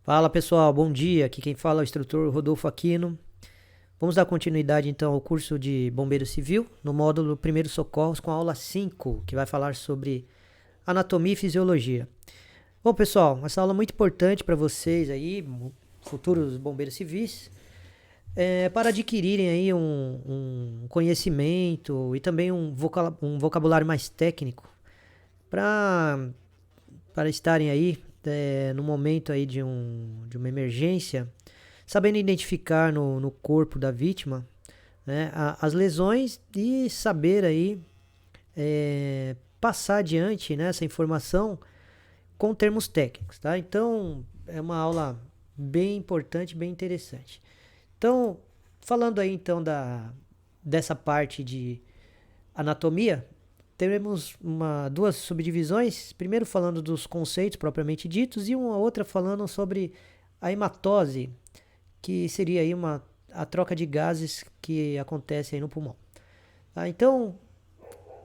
Fala pessoal, bom dia. Aqui quem fala é o instrutor Rodolfo Aquino. Vamos dar continuidade então ao curso de Bombeiro Civil, no módulo Primeiros Socorros, com a aula 5, que vai falar sobre anatomia e fisiologia. Bom pessoal, essa aula é muito importante para vocês aí, futuros bombeiros civis, para adquirirem aí um conhecimento e também um vocabulário mais técnico para estarem aí no momento aí de uma emergência, sabendo identificar no corpo da vítima, né, as lesões e saber aí passar adiante, né, essa informação com termos técnicos, tá? Então é uma aula bem importante, bem interessante. Então, falando aí então dessa parte de anatomia, teremos duas subdivisões. Primeiro falando dos conceitos propriamente ditos e uma outra falando sobre a hematose, que seria aí a troca de gases que acontece aí no pulmão. Tá? Então,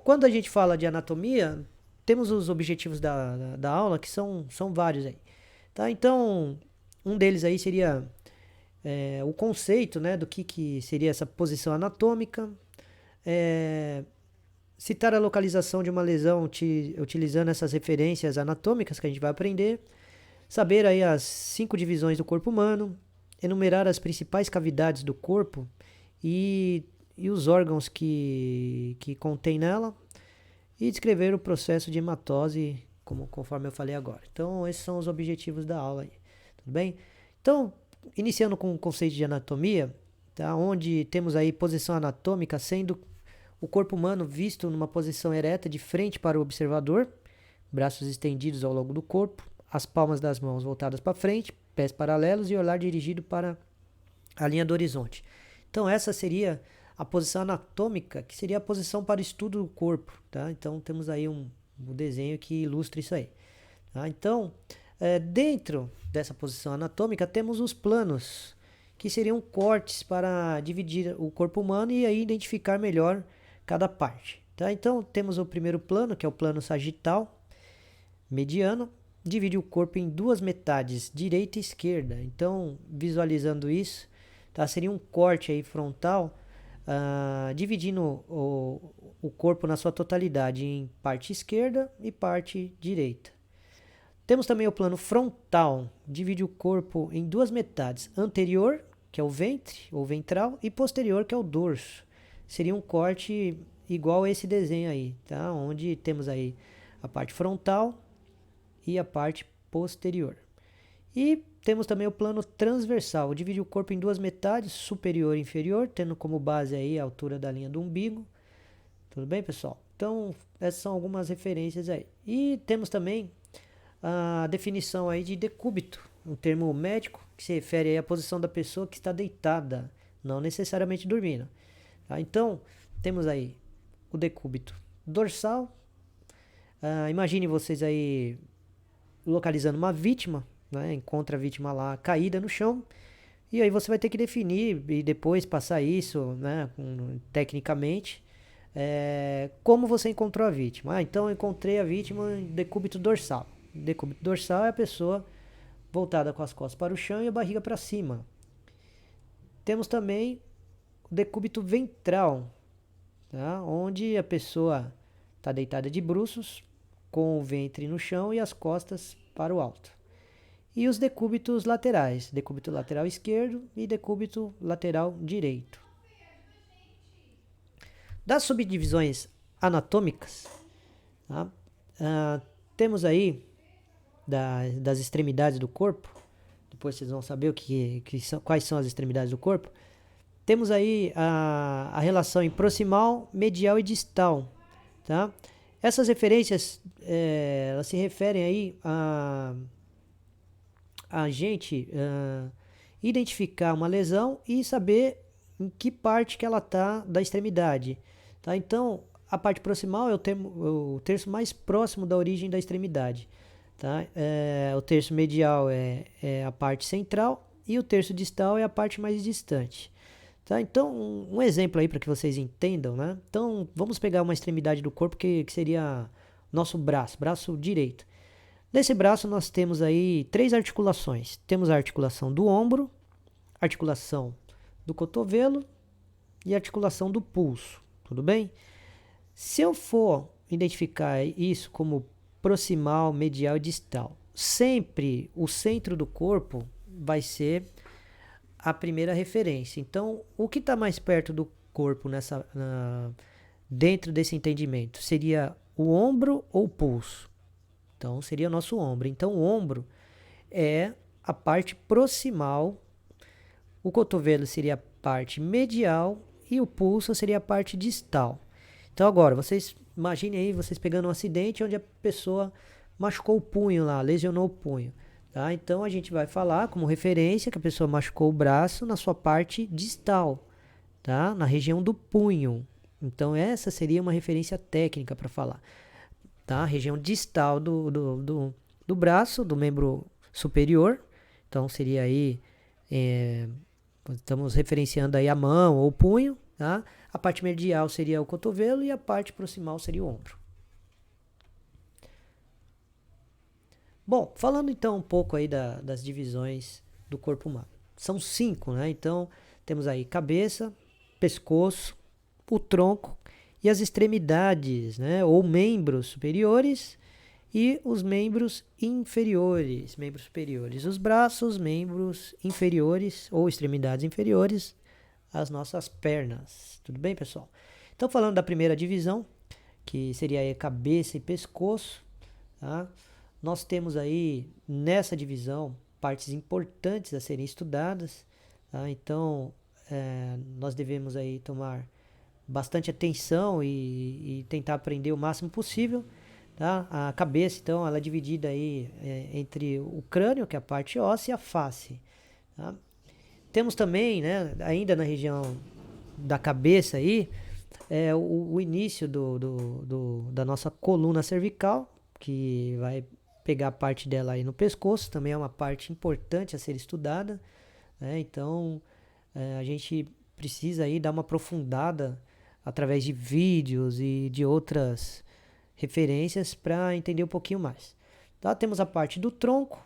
quando a gente fala de anatomia, temos os objetivos da aula, que são vários aí. Tá? Então, um deles aí seria o conceito, né, do que seria essa posição anatômica, citar a localização de uma lesão utilizando essas referências anatômicas que a gente vai aprender, saber aí as 5 divisões do corpo humano, enumerar as principais cavidades do corpo e os órgãos que contém nela, e descrever o processo de hematose, conforme eu falei agora. Então, esses são os objetivos da aula aí, tudo bem? Então, iniciando com o conceito de anatomia, tá? Onde temos aí posição anatômica sendo o corpo humano visto numa posição ereta de frente para o observador, braços estendidos ao longo do corpo, as palmas das mãos voltadas para frente, pés paralelos e olhar dirigido para a linha do horizonte. Então essa seria a posição anatômica, que seria a posição para estudo do corpo, tá? Então temos aí um desenho que ilustra isso aí. Tá? Então, dentro dessa posição anatômica temos os planos, que seriam cortes para dividir o corpo humano e aí identificar melhor cada parte. Tá? Então temos o primeiro plano, que é o plano sagital mediano, divide o corpo em duas metades, direita e esquerda. Então, visualizando isso, tá? Seria um corte aí frontal, dividindo o corpo na sua totalidade em parte esquerda e parte direita. Temos também o plano frontal, divide o corpo em duas metades, anterior, que é o ventre ou ventral, e posterior, que é o dorso. Seria um corte igual a esse desenho aí, tá? Onde temos aí a parte frontal e a parte posterior. E temos também o plano transversal, divide o corpo em duas metades, superior e inferior, tendo como base aí a altura da linha do umbigo. Tudo bem, pessoal? Então, essas são algumas referências aí. E temos também a definição aí de decúbito, um termo médico que se refere aí à posição da pessoa que está deitada, não necessariamente dormindo. Tá? Então, temos aí o decúbito dorsal. Imagine vocês aí localizando uma vítima, né? Encontra a vítima lá caída no chão, e aí você vai ter que definir e depois passar isso, né, tecnicamente, como você encontrou a vítima. Então eu encontrei a vítima em decúbito dorsal. Decúbito dorsal é a pessoa voltada com as costas para o chão e a barriga para cima. Temos também o decúbito ventral, tá? Onde a pessoa está deitada de bruços, com o ventre no chão e as costas para o alto. E os decúbitos laterais, decúbito lateral esquerdo e decúbito lateral direito. Das subdivisões anatômicas, tá? Temos aí das extremidades do corpo, depois vocês vão saber quais são as extremidades do corpo. Temos aí a relação em proximal, medial e distal, tá? Essas referências, elas se referem aí a gente identificar uma lesão e saber em que parte que ela está da extremidade. Tá? Então, a parte proximal é o terço mais próximo da origem da extremidade. Tá? O terço medial é a parte central e o terço distal é a parte mais distante. Tá? Então, um exemplo aí para que vocês entendam, né? Então, vamos pegar uma extremidade do corpo que seria nosso braço direito. Nesse braço nós temos aí 3 articulações. Temos a articulação do ombro, articulação do cotovelo e articulação do pulso, tudo bem? Se eu for identificar isso como proximal, medial e distal, sempre o centro do corpo vai ser a primeira referência. Então, o que está mais perto do corpo dentro desse entendimento? Seria o ombro ou o pulso? Então, seria o nosso ombro. Então, o ombro é a parte proximal, o cotovelo seria a parte medial e o pulso seria a parte distal. Então, agora, vocês imaginem aí, vocês pegando um acidente onde a pessoa machucou o punho lá, lesionou o punho. Tá? Então, a gente vai falar como referência que a pessoa machucou o braço na sua parte distal, tá? Na região do punho. Então, essa seria uma referência técnica para falar. Tá? A região distal do braço, do membro superior. Então, seria aí, estamos referenciando aí a mão ou o punho. Tá? A parte medial seria o cotovelo e a parte proximal seria o ombro. Bom, falando então um pouco aí das divisões do corpo humano. São 5, né? Então, temos aí cabeça, pescoço, o tronco e as extremidades, né? Ou membros superiores e os membros inferiores, membros superiores. Os braços, membros inferiores ou extremidades inferiores, as nossas pernas. Tudo bem, pessoal? Então, falando da primeira divisão, que seria aí cabeça e pescoço, tá? Nós temos aí, nessa divisão, partes importantes a serem estudadas. Tá? Então, nós devemos aí tomar bastante atenção e tentar aprender o máximo possível. Tá? A cabeça, então, ela é dividida aí entre o crânio, que é a parte óssea, e a face. Tá? Temos também, né, ainda na região da cabeça aí, o início da nossa coluna cervical, que vai pegar a parte dela aí no pescoço, também é uma parte importante a ser estudada, né? Então, a gente precisa aí dar uma aprofundada através de vídeos e de outras referências para entender um pouquinho mais. Tá? Temos a parte do tronco,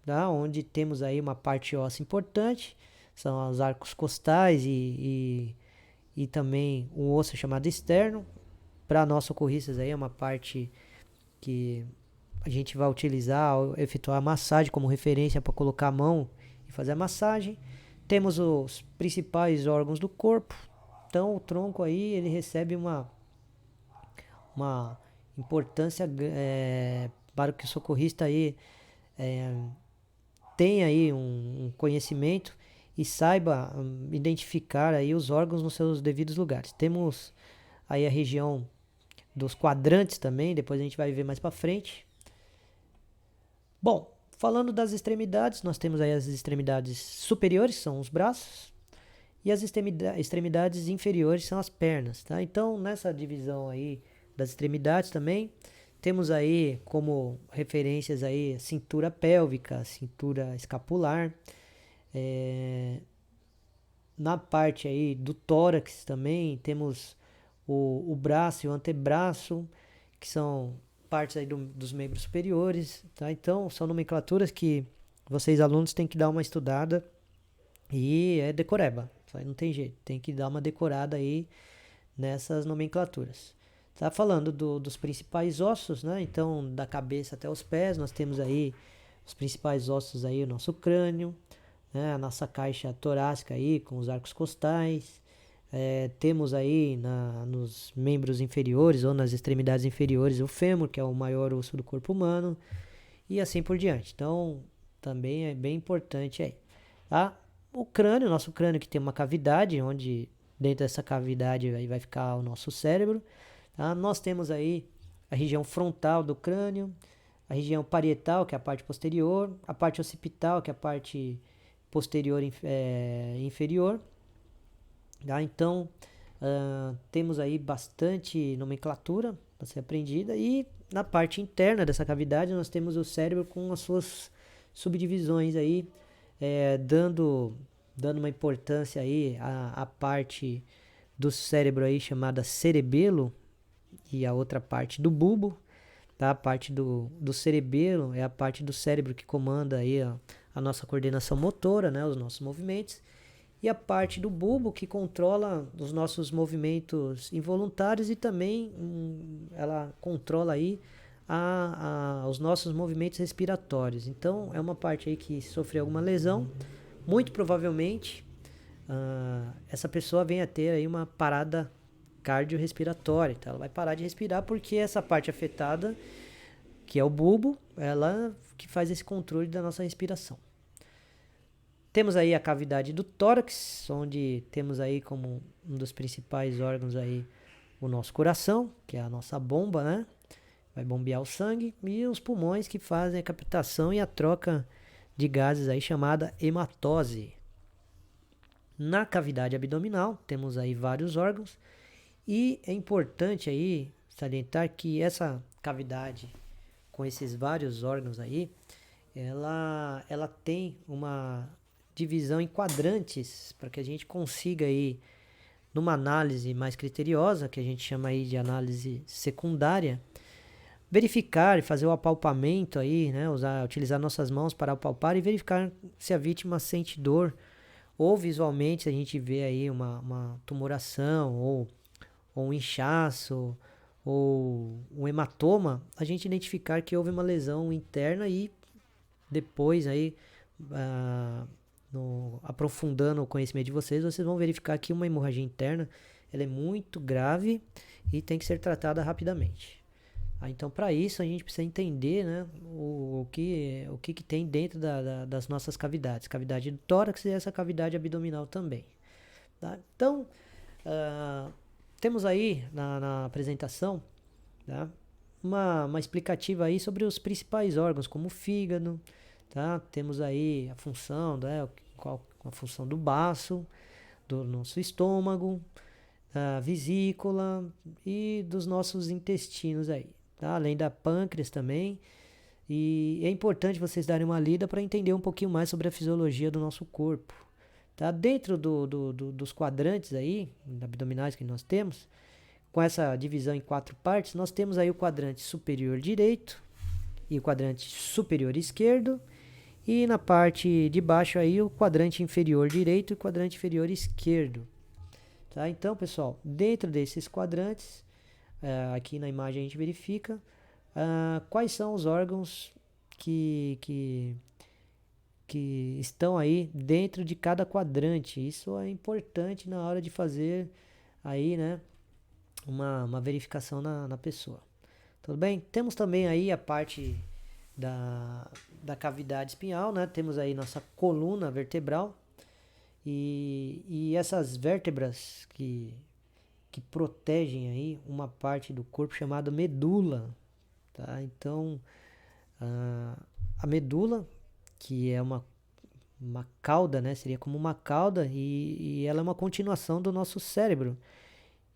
tá? Onde temos aí uma parte óssea importante, são os arcos costais e também um osso chamado externo. Para nós socorristas aí é uma parte que a gente vai utilizar ao efetuar a massagem como referência para colocar a mão e fazer a massagem. Temos os principais órgãos do corpo. Então o tronco aí ele recebe uma importância para que o socorrista aí tenha aí um conhecimento e saiba identificar aí os órgãos nos seus devidos lugares. Temos aí a região dos quadrantes também, depois a gente vai ver mais para frente. Bom, falando das extremidades, nós temos aí as extremidades superiores, são os braços, e as extremidades inferiores são as pernas, tá? Então, nessa divisão aí das extremidades também, temos aí como referências aí cintura pélvica, cintura escapular, na parte aí do tórax também temos o braço e o antebraço, que são partes aí dos membros superiores, tá? Então, são nomenclaturas que vocês alunos têm que dar uma estudada e é decoreba, não tem jeito, tem que dar uma decorada aí nessas nomenclaturas. Tá falando dos principais ossos, né? Então, da cabeça até os pés, nós temos aí os principais ossos aí, o nosso crânio, né? A nossa caixa torácica aí com os arcos costais. Temos aí nos membros inferiores ou nas extremidades inferiores o fêmur, que é o maior osso do corpo humano, e assim por diante. Então, também é bem importante aí. Tá? O crânio, nosso crânio que tem uma cavidade, onde dentro dessa cavidade aí vai ficar o nosso cérebro. Tá? Nós temos aí a região frontal do crânio, a região parietal, que é a parte posterior, a parte occipital, que é a parte posterior inferior. Tá? Então, temos aí bastante nomenclatura para ser aprendida, e na parte interna dessa cavidade nós temos o cérebro com as suas subdivisões aí, dando uma importância aí à parte do cérebro aí chamada cerebelo e a outra parte do bulbo, tá? A parte do cerebelo é a parte do cérebro que comanda aí a nossa coordenação motora, né? Os nossos movimentos. E a parte do bulbo que controla os nossos movimentos involuntários e também ela controla aí os nossos movimentos respiratórios. Então é uma parte aí que sofreu alguma lesão, muito provavelmente essa pessoa vem a ter aí uma parada cardiorrespiratória. Então ela vai parar de respirar porque essa parte afetada, que é o bulbo, ela que faz esse controle da nossa respiração. Temos aí a cavidade do tórax, onde temos aí como um dos principais órgãos aí o nosso coração, que é a nossa bomba, né? Vai bombear o sangue, e os pulmões que fazem a captação e a troca de gases aí chamada hematose. Na cavidade abdominal temos aí vários órgãos e é importante aí salientar que essa cavidade com esses vários órgãos aí, ela tem uma divisão em quadrantes para que a gente consiga aí, numa análise mais criteriosa, que a gente chama aí de análise secundária, verificar e fazer o apalpamento aí, né, utilizar nossas mãos para apalpar e verificar se a vítima sente dor ou visualmente a gente vê aí uma tumoração ou um inchaço ou um hematoma, a gente identificar que houve uma lesão interna e depois aí aprofundando o conhecimento de vocês vão verificar que uma hemorragia interna ela é muito grave e tem que ser tratada rapidamente. Então, para isso, a gente precisa entender, né, o que tem dentro das nossas cavidades. Cavidade do tórax e essa cavidade abdominal também. Tá? Então, temos aí na apresentação, tá, uma explicativa aí sobre os principais órgãos, como o fígado. Tá? Temos aí a função, né, a função do baço, do nosso estômago, a vesícula e dos nossos intestinos aí. Tá? Além da pâncreas também. E é importante vocês darem uma lida para entender um pouquinho mais sobre a fisiologia do nosso corpo. Tá? Dentro dos quadrantes aí, abdominais que nós temos, com essa divisão em 4 partes, nós temos aí o quadrante superior direito e o quadrante superior esquerdo. E na parte de baixo aí o quadrante inferior direito e o quadrante inferior esquerdo. Tá? Então, pessoal, dentro desses quadrantes, aqui na imagem a gente verifica quais são os órgãos que estão aí dentro de cada quadrante. Isso é importante na hora de fazer aí, né, uma verificação na pessoa. Tudo bem? Temos também aí a parte da cavidade espinhal, né? Temos aí nossa coluna vertebral e essas vértebras que protegem aí uma parte do corpo chamada medula, tá? Então, a medula, que é uma cauda, né? Seria como uma cauda e ela é uma continuação do nosso cérebro.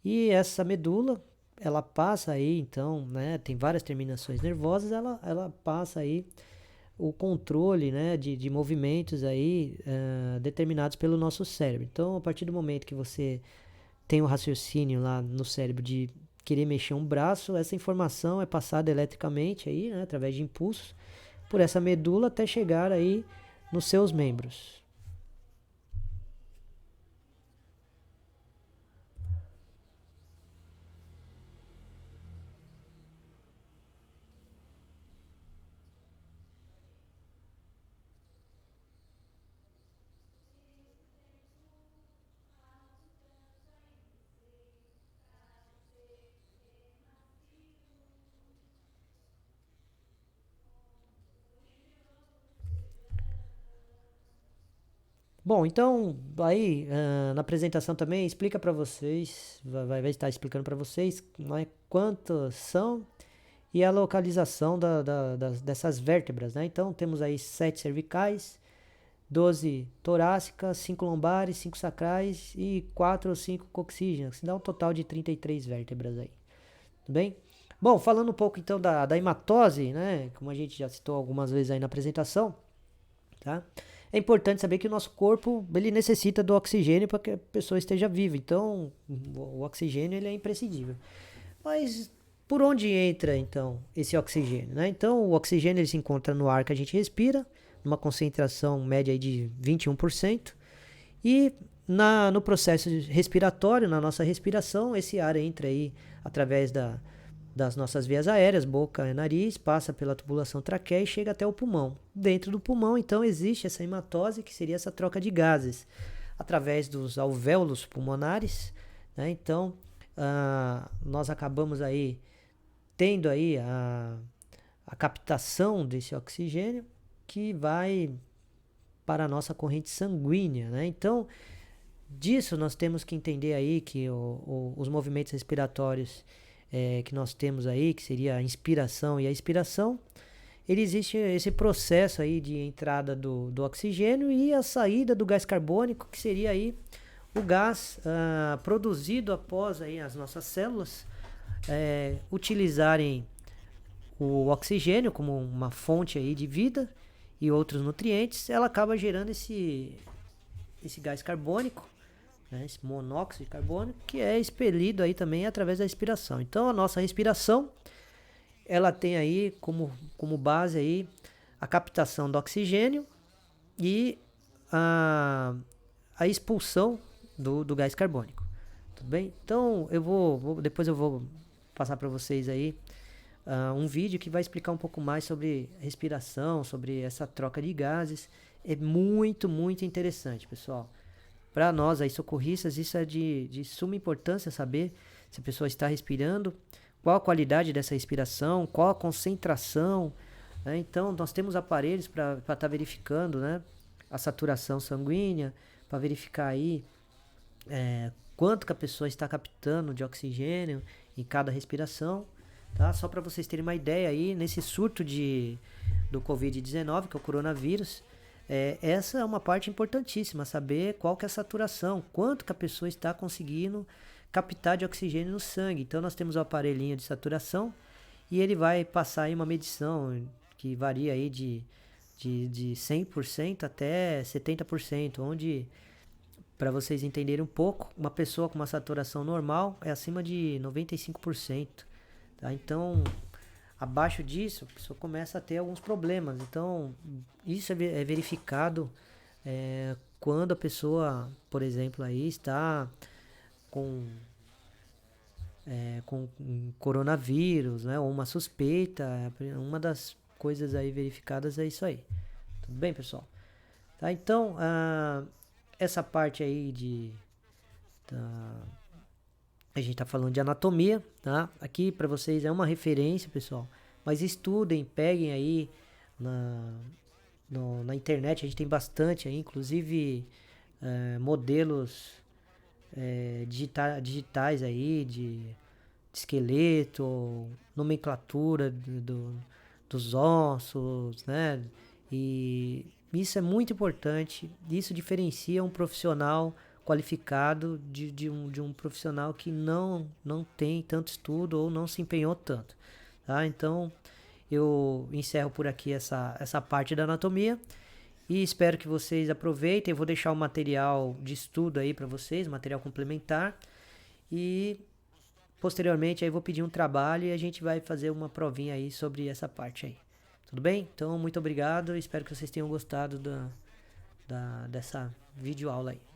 E essa medula, ela passa aí, então, né? Tem várias terminações nervosas, ela passa aí o controle, né, de movimentos aí determinados pelo nosso cérebro. Então, a partir do momento que você tem um raciocínio lá no cérebro de querer mexer um braço, essa informação é passada eletricamente aí, né, através de impulsos, por essa medula até chegar aí nos seus membros. Bom, então aí na apresentação também explica para vocês, vai estar explicando para vocês, né, quantos são e a localização dessas vértebras, né? Então temos aí 7 cervicais, 12 torácicas, 5 lombares, 5 sacrais e 4 ou 5 coxígenas, que dá um total de 33 vértebras aí. Tudo bem? Bom, falando um pouco então da hematose, né? Como a gente já citou algumas vezes aí na apresentação, tá? É importante saber que o nosso corpo ele necessita do oxigênio para que a pessoa esteja viva. Então, o oxigênio ele é imprescindível. Mas Por onde entra, então, esse oxigênio, né? Então, o oxigênio ele se encontra no ar que a gente respira, numa concentração média aí de 21%, e no processo respiratório, na nossa respiração, esse ar entra aí através das nossas vias aéreas, boca e nariz, passa pela tubulação traqueia e chega até o pulmão. Dentro do pulmão, então, existe essa hematose, que seria essa troca de gases, através dos alvéolos pulmonares, né? Então, nós acabamos aí tendo aí a captação desse oxigênio que vai para a nossa corrente sanguínea, né? Então, disso nós temos que entender aí que os movimentos respiratórios que nós temos aí, que seria a inspiração e a expiração, ele existe esse processo aí de entrada do oxigênio e a saída do gás carbônico, que seria aí o gás produzido após aí as nossas células utilizarem o oxigênio como uma fonte aí de vida e outros nutrientes, ela acaba gerando esse gás carbônico, né, esse monóxido de carbono, que é expelido aí também através da respiração. Então a nossa respiração, ela tem aí como base aí a captação do oxigênio e a expulsão do gás carbônico. Tudo bem? Então depois eu vou passar para vocês aí um vídeo que vai explicar um pouco mais sobre respiração, sobre essa troca de gases. É muito, muito interessante, pessoal. Para nós aí socorristas, isso é de suma importância saber se a pessoa está respirando, qual a qualidade dessa respiração, qual a concentração, né? Então, nós temos aparelhos para estar verificando, né, a saturação sanguínea, para verificar aí quanto que a pessoa está captando de oxigênio em cada respiração, tá? Só para vocês terem uma ideia aí, nesse surto do Covid-19, que é o coronavírus, essa é uma parte importantíssima, saber qual que é a saturação, quanto que a pessoa está conseguindo captar de oxigênio no sangue. Então nós temos o aparelhinho de saturação e ele vai passar aí uma medição que varia aí de 100% até 70%, onde, para vocês entenderem um pouco, uma pessoa com uma saturação normal é acima de 95%, tá? Então, abaixo disso, a pessoa começa a ter alguns problemas. Então, isso é verificado quando a pessoa, por exemplo, aí está com coronavírus, né, ou uma suspeita. Uma das coisas aí verificadas é isso aí. Tudo bem, pessoal? Tá, então, essa parte aí a gente tá falando de anatomia, tá? Aqui para vocês é uma referência, pessoal. Mas estudem, peguem aí na internet, a gente tem bastante aí, inclusive modelos digitais aí de esqueleto, nomenclatura dos ossos, né? E isso é muito importante. Isso diferencia um profissional qualificado de um profissional que não tem tanto estudo ou não se empenhou tanto, tá? Então eu encerro por aqui essa parte da anatomia e espero que vocês aproveitem. Eu vou deixar o material de estudo aí para vocês, material complementar, e posteriormente aí vou pedir um trabalho e a gente vai fazer uma provinha aí sobre essa parte aí. Tudo bem? Então, muito obrigado. Espero que vocês tenham gostado dessa videoaula aí.